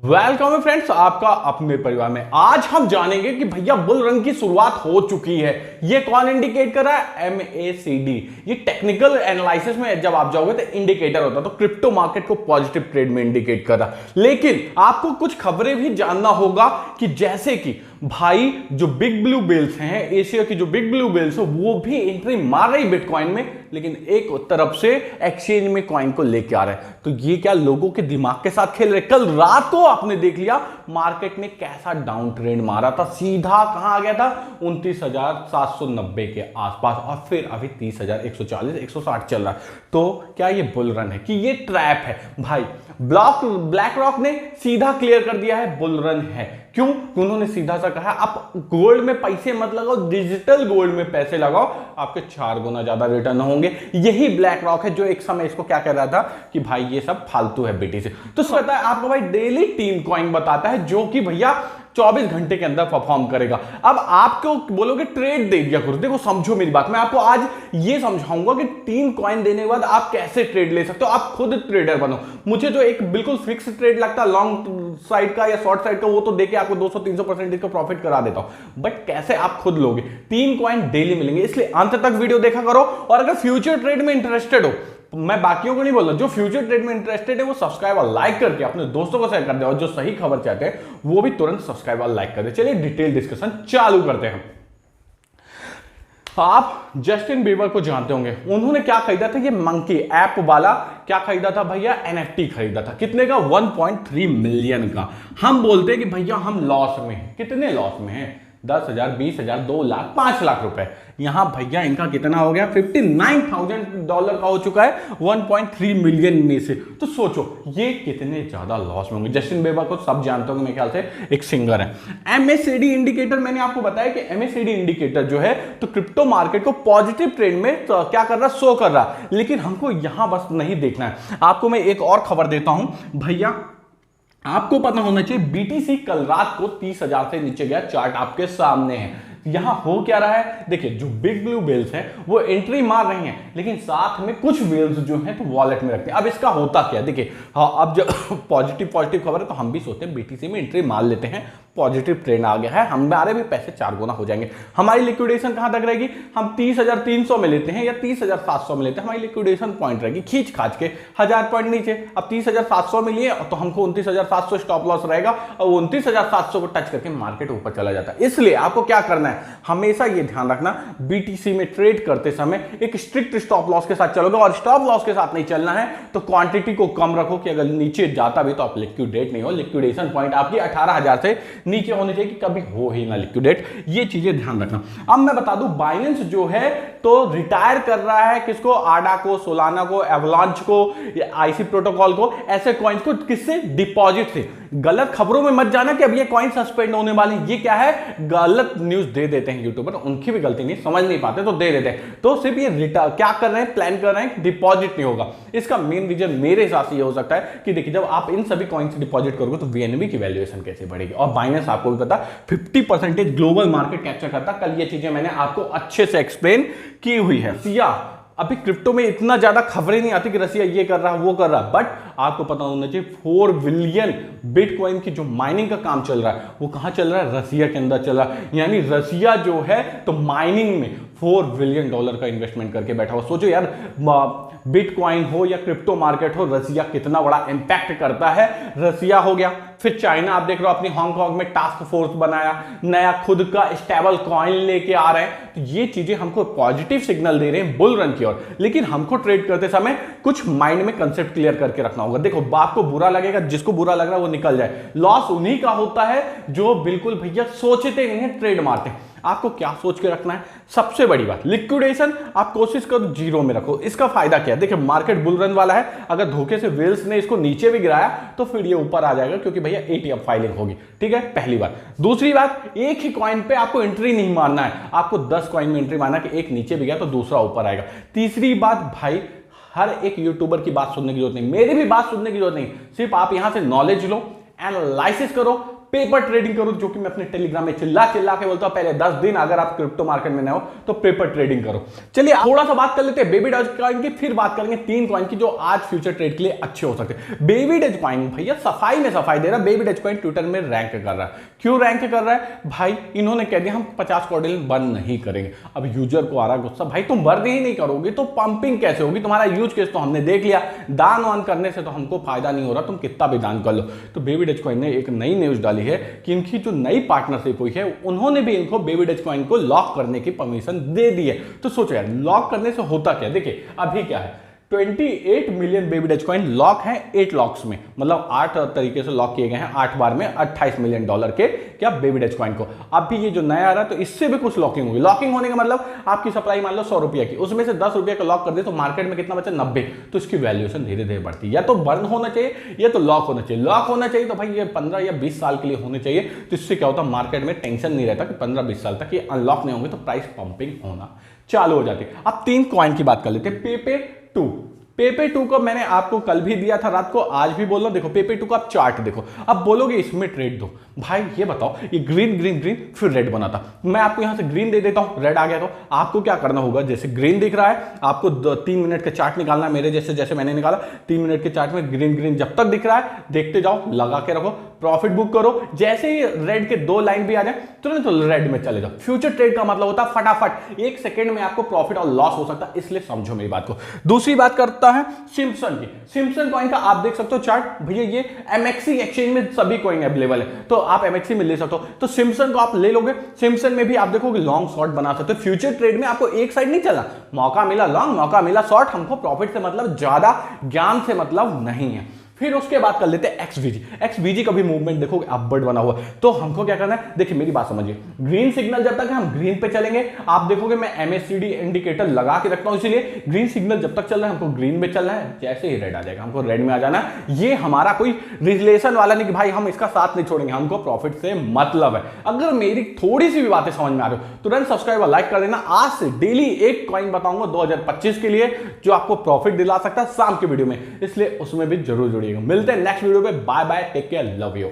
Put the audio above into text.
Welcome friends, आपका अपने परिवार में। आज हम जानेंगे कि भैया बुल रन की शुरुआत हो चुकी है। ये कौन इंडिकेट कर रहा है? MACD। ये टेक्निकल एनालिसिस में जब आप जाओगे तो इंडिकेटर होता है, तो क्रिप्टो मार्केट को पॉजिटिव ट्रेड में इंडिकेट कर रहा है। लेकिन आपको कुछ खबरें भी जानना होगा कि जैसे कि भाई जो बिग ब्लू वेल्स हैं, एशिया की जो बिग ब्लू वेल्स है, वो भी एंट्री मार रही बिटकॉइन में, लेकिन एक तरफ से एक्सचेंज में कॉइन को लेके आ रहे हैं। तो ये क्या लोगों के दिमाग के साथ खेल रहे? कल रात को आपने देख लिया मार्केट ने कैसा डाउन ट्रेंड मारा था, सीधा कहां आ गया था 29,790 के आसपास, और फिर अभी 30,140 160 चल रहा है। तो क्या ये बुल रन है कि ये ट्रैप है? भाई ब्लैक रॉक ने सीधा क्लियर कर दिया है बुल रन है। क्यों? उन्होंने सीधा सा कहा आप गोल्ड में पैसे मत लगाओ, डिजिटल गोल्ड में पैसे लगाओ, आपके 4 गुना ज्यादा रिटर्न होंगे। यही ब्लैक रॉक है जो एक समय इसको क्या कह रहा था कि भाई ये सब फालतू है BTC। तो पता है आपको भाई डेली टीम कॉइन बताता है जो कि भैया 24 घंटे के अंदर परफॉर्म करेगा। अब आपको बोलोगे ट्रेड दे दिया करो, देखो समझो मेरी बात, मैं आपको आज ये समझाऊंगा कि 3 कॉइन देने के बाद आप कैसे ट्रेड ले सकते हो। आप खुद ट्रेडर बनो। मुझे जो एक बिल्कुल फिक्स ट्रेड लगता है लॉन्ग साइड का या शॉर्ट साइड का, वो तो देके आपको 200-300% का प्रॉफिट करा देता हूं, बट कैसे आप खुद लोगे? 3 कॉइन डेली मिलेंगे, इसलिए अंत तक वीडियो देखा करो। और अगर फ्यूचर ट्रेड में इंटरेस्टेड हो, मैं बाकियों को नहीं बोल रहा, जो फ्यूचर ट्रेड में इंटरेस्टेड है वो सब्सक्राइब और लाइक करके अपने दोस्तों को शेयर कर दे, और जो सही खबर चाहते हैं वो भी तुरंत सब्सक्राइब और लाइक कर दे। चलिए डिटेल डिस्कशन चालू करते हैं। आप जस्टिन बीबर को जानते होंगे, उन्होंने क्या खरीदा था? ये मंकी ऐप वाला क्या खरीदा था भैया? NFT खरीदा था। कितने का? 1.3 मिलियन का। हम बोलते हैं कि भैया हम लॉस में हैं। कितने लॉस में हैं? 10,000, 20,000, 2 लाख, 5 लाख रुपए। यहां भैया इनका कितना हो गया? $59,000 का हो चुका है 1.3 मिलियन में से। तो सोचो ये कितने ज्यादा लॉस में होंगे। जस्टिन बीबर को सब जानते होंगे, मेरे ख्याल से एक सिंगर है। MACD इंडिकेटर, मैंने आपको बताया कि MACD इंडिकेटर जो है तो क्रिप्टो मार्केट को पॉजिटिव ट्रेंड में तो क्या कर रहा है? शो कर रहा है। लेकिन हमको यहां बस नहीं देखना है। आपको मैं एक और खबर देता हूं भैया, आपको पता होना चाहिए BTC कल रात को 30,000 से नीचे गया, चार्ट आपके सामने है। यहां हो क्या रहा है? देखिए जो बिग ब्लू वेल्स हैं वो एंट्री मार रही हैं, लेकिन साथ में कुछ वेल्स जो हैं तो वॉलेट में रखते हैं। अब इसका होता क्या? देखिए हाँ, अब जब पॉजिटिव खबर है तो हम भी सोचते हैं BTC में एंट्री मार लेते हैं, पॉजिटिव ट्रेंड आ गया है, हमारे भी पैसे 4 गुना हो जाएंगे। हमारी लिक्विडेशन कहां तक रहेगी? हम 30,300 में लेते हैं या 30,700 में लेते हैं, हमारी लिक्विडेशन पॉइंट रहेगी खींच खाच के 1000 पॉइंट नीचे। अब 30,700 में लिए तो हमको 29,700 स्टॉप लॉस रहेगा, और 29,700 को टच करके मार्केट ऊपर चला जाता है। इसलिए आपको क्या करना है, हमेशा ये ध्यान रखना BTC में ट्रेड करते समय एक स्ट्रिक्ट स्टॉप लॉस के साथ चलोगे, और स्टॉप लॉस के साथ नहीं चलना है तो क्वांटिटी को कम रखो कि अगर नीचे जाता भी तो आप लिक्विडेट नहीं हो। लिक्विडेशन पॉइंट आपकी 18,000 से नीचे होने चाहिए कि कभी हो ही ना लिक्विडेट। ये चीजें ध्यान रखना। अब मैं बता दूं बाइनेंस जो है तो रिटायर कर रहा है किसको? आडा को, सोलाना को, एवलांच को, IC प्रोटोकॉल को, ऐसे कॉइन्स को। किससे? डिपॉजिट से। गलत खबरों में मत जाना कि अब ये कॉइन सस्पेंड होने वाले। ये क्या है? गलत न्यूज दे देते हैं यूट्यूबर, उनकी भी गलती नहीं, समझ नहीं पाते तो दे देते हैं। तो सिर्फ ये क्या कर रहे हैं? प्लान कर रहे हैं कि डिपॉजिट नहीं होगा। इसका मेन रीजन मेरे हिसाब से ये हो सकता है कि देखिए जब आप इन सभी कॉइन से डिपॉजिट करोगे तो VNB की वैल्यूएशन कैसे बढ़ेगी। और बाइनेंस आपको भी पता 50% ग्लोबल मार्केट कैप्चर करता। कल ये चीजें मैंने आपको अच्छे से एक्सप्लेन की हुई है। अभी क्रिप्टो में इतना ज्यादा खबरें नहीं आती कि रसिया ये कर रहा है वो कर रहा है, बट आपको पता होना चाहिए 4 बिलियन बिटकॉइन की जो माइनिंग का काम चल रहा है वो कहां चल रहा है? रसिया के अंदर चल रहा है। यानी रसिया जो है तो माइनिंग में $4 बिलियन का इन्वेस्टमेंट करके बैठा हुआ। सोचो यार, बिटकॉइन हो या क्रिप्टो मार्केट हो, रसिया कितना बड़ा इंपैक्ट करता है। रसिया हो गया, फिर चाइना आप देख रहे हो अपनी हांगकांग में टास्क फोर्स बनाया, नया खुद का स्टेबल कॉइन लेके आ रहे हैं। तो ये चीजें हमको पॉजिटिव सिग्नल दे रहे हैं बुल रन की ओर। लेकिन हमको ट्रेड करते समय कुछ माइंड में कंसेप्ट क्लियर करके रखना होगा। देखो बाप को बुरा लगेगा, जिसको बुरा लग रहा है वो निकल जाए। लॉस उन्हीं का होता है जो बिल्कुल भैया सोचते नहीं है, ट्रेड मारते हैं। आपको क्या सोच के रखना है? सबसे बड़ी बात लिक्विडेशन आप कोशिश करो 0 में रखो। इसका फायदा क्या है? देखिए मार्केट बुल रन वाला है, अगर धोखे से वेल्स ने इसको नीचे भी गिराया तो फिर ये ऊपर आ जाएगा, क्योंकि भैया ATM फाइलिंग होगी। ठीक है, पहली बात। दूसरी बात, एक ही कॉइन पे आपको एंट्री नहीं मारना है, आपको 10 कॉइन में एंट्री मारना कि एक नीचे भी गया तो दूसरा ऊपर आएगा। तीसरी बात भाई, हर एक यूट्यूबर की बात सुनने की जरूरत नहीं, मेरी भी बात सुनने की जरूरत नहीं। सिर्फ आप यहां से नॉलेज लो, एनालिसिस करो, पेपर ट्रेडिंग करो, जो कि मैं अपने टेलीग्राम में चिल्ला चिल्ला के बोलता हूं पहले 10 दिन अगर आप क्रिप्टो मार्केट में न हो तो पेपर ट्रेडिंग करो। चलिए थोड़ा सा बात कर लेते हैं बेबी डॉज कॉइन की, फिर बात करेंगे 3 कॉइन की जो आज फ्यूचर ट्रेड के लिए अच्छे हो सकते हैं। बेबी डॉज कॉइन भैया सफाई में सफाई दे रहा है, बेबी डॉज कॉइन ट्विटर में रैंक कर रहा है। क्यों रैंक कर रहा है भाई? इन्होंने कह दिया हम 50 कॉर्डिनल बर्न नहीं करेंगे। अब यूजर को आ रहा गुस्सा, भाई तुम बर्न ही नहीं करोगे तो पंपिंग कैसे होगी? तुम्हारा यूज केस तो हमने देख लिया, दान वान करने से तो हमको फायदा नहीं हो रहा, तुम कितना भी दान कर लो। तो बेबी डॉज कॉइन ने एक नई न्यूज डाली है कि इनकी जो नई पार्टनरशिप हुई है उन्होंने भी इनको बेबी डॉज कॉइन को लॉक करने की परमिशन दे दी है। तो सोचो यार लॉक करने से होता क्या? देखिए अभी क्या है, 28 million Baby Doge coin lock है 8 लॉक्स में, मतलब 8 तरीके से लॉक किए गए हैं 8 बार में $28 मिलियन के क्या बेबी डॉज कॉइन को। अब भी ये जो नया आ रहा है तो इससे भी कुछ लॉकिंग होगी। लॉकिंग होने का मतलब आपकी सप्लाई मान लो 100 रुपये की, उसमें से 10 रुपये का लॉक कर दे तो मार्केट में कितना बचा? 90। तो इसकी वैल्यूएशन धीरे धीरे बढ़ती है। या तो बर्न होना चाहिए या तो लॉक होना चाहिए। लॉक होना चाहिए तो भाई ये 15 या 20 साल के लिए होने चाहिए, तो इससे क्या होता है मार्केट में टेंशन नहीं रहता कि 15-20 साल तक ये अनलॉक नहीं होंगे तो प्राइस पंपिंग होना चालू हो जाती है। अब 3 कॉइन की बात कर लेते हैं। पेपे 2, पेपे 2 को मैंने आपको कल भी दिया था रात को, आज भी बोल रहा हूं। देखो पेपे 2 का आप चार्ट देखो, अब बोलोगे इसमें ट्रेड दो। भाई ये बताओ, ये ग्रीन ग्रीन ग्रीन फिर रेड बना था, मैं आपको यहां से ग्रीन दे देता हूं, रेड आ गया। तो आपको क्या करना होगा, जैसे ग्रीन दिख रहा है आपको 3 मिनट का चार्ट निकालना है, मेरे जैसे जैसे मैंने निकाला 3 मिनट के चार्ट में ग्रीन ग्रीन जब तक दिख रहा है देखते जाओ, लगा के रखो, प्रॉफिट बुक करो। जैसे ही रेड के 2 लाइन भी आ जाए तुरंत तो रेड में चले जाओ। फ्यूचर ट्रेड का मतलब होता है फटाफट 1 सेकंड में आपको प्रॉफिट और लॉस हो सकता है, इसलिए समझो मेरी बात को। दूसरी बात करता है सिम्पसन की। सिम्पसन कॉइन का आप देख सकते हो चार्ट, भैया ये एमएक्सी एक्सचेंज में सभी कॉइन अवेलेबल है, तो आप एमएक्सी में ले सकते हो। तो सिम्पसन को आप ले लोगे, सिम्पसन में भी आप देखोगे लॉन्ग शॉर्ट बना सकते हो। फ्यूचर ट्रेड में आपको एक साइड नहीं चलना, मौका मिला लॉन्ग, मौका मिला शॉर्ट, हमको प्रॉफिट से मतलब ज्यादा, ज्ञान से मतलब नहीं है। फिर उसके बाद कर लेते हैं एक्सवीजी। एक्सवीजी का भी मूवमेंट देखोगे अपवर्ड बना हुआ है, तो हमको क्या करना है, देखिए मेरी बात समझिए, ग्रीन सिग्नल जब तक हम ग्रीन पे चलेंगे, आप देखोगे मैं एमएससीडी इंडिकेटर लगा के रखता हूं, इसीलिए ग्रीन सिग्नल जब तक चल रहा है हमको ग्रीन में चलना है, जैसे ही रेड आ जाएगा हमको रेड में आ जाना है। ये हमारा कोई रिलेशन वाला नहीं कि भाई हम इसका साथ नहीं छोड़ेंगे, हमको प्रॉफिट से मतलब है। अगर मेरी थोड़ी सी भी बातें समझ में आ रही हो तुरंत सब्सक्राइब और लाइक कर देना। आज से डेली एक कॉइन बताऊंगा 2025 के लिए जो आपको प्रॉफिट दिला सकता है शाम की वीडियो में, इसलिए उसमें भी जरूर जुड़िएगा। मिलते हैं नेक्स्ट वीडियो पे, bye bye, take care, love you.